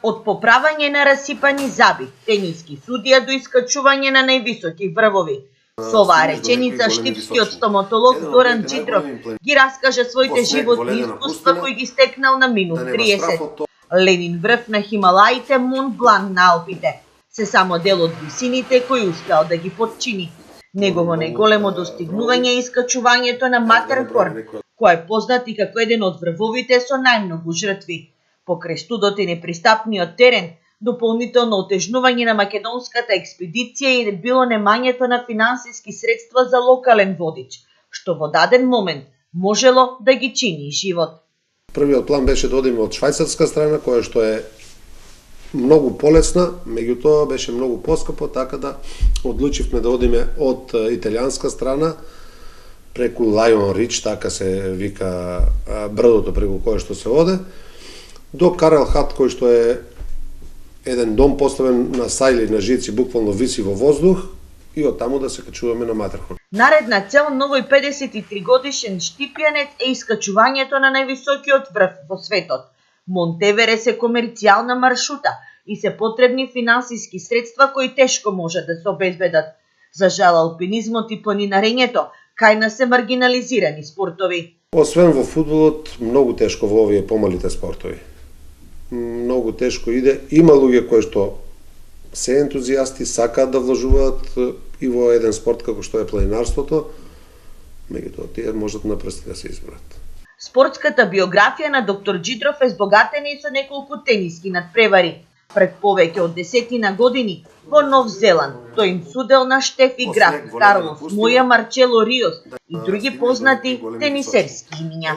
Од поправање на расипани заби, тениски судија до искачување на највисоки врвови. Со оваа реченица штипскиот стоматолог Зоран Джидров ги раскажа своите животни искуства кои ги стекнал на минут 30. Ленин врв на Хималаите, Монт Бланк на Алпите. Се само дел од висините кои успеал да ги потчини. Негово најголемо достигнување е искачувањето на Матерхорн, кој е познат и како еден од врвовите со најмногу жртви. Покрај студот и непристапниот терен, дополнително отежнување на македонската експедиција и било немањето на финансиски средства за локален водич, што во даден момент можело да ги чини живот. Првиот план беше да одиме од швајцарска страна, која што е многу полесна, меѓутоа беше многу поскапо, така да одлучивме да одиме од италијанска страна преку Лајон Рич, така се вика брдото преку кое што се оде, до Карел Хат, кој што е еден дом поставен на сајли на жици, буквално виси во воздух, и од таму да се качуваме на Матерхорн. Наредна цел на овој 53 годишен штипјанец е искачувањето на највисокиот врв во светот. Монт Еверест е комерцијална маршрута и се потребни финансиски средства кои тешко може да се обезбедат. За жал, алпинизмот и планинарењето кај нас се маргинализирани спортови. Освен во фудбалот, многу тешко во овие помалите спортови. Многу тешко иде. Има луѓе кои што се ентузијасти, сакаат да вложуваат и во еден спорт како што е планинарството, меѓутоа тие можат на прсти да се изборат. Спортската биографија на доктор Джидров е збогатена и со неколку тениски надпревари. Пред повеќе од 10 години во Нов Зеланд тој им судел на Штефи Граф, Карлос Моја, Марчело Риос и други познати тенисерски имиња.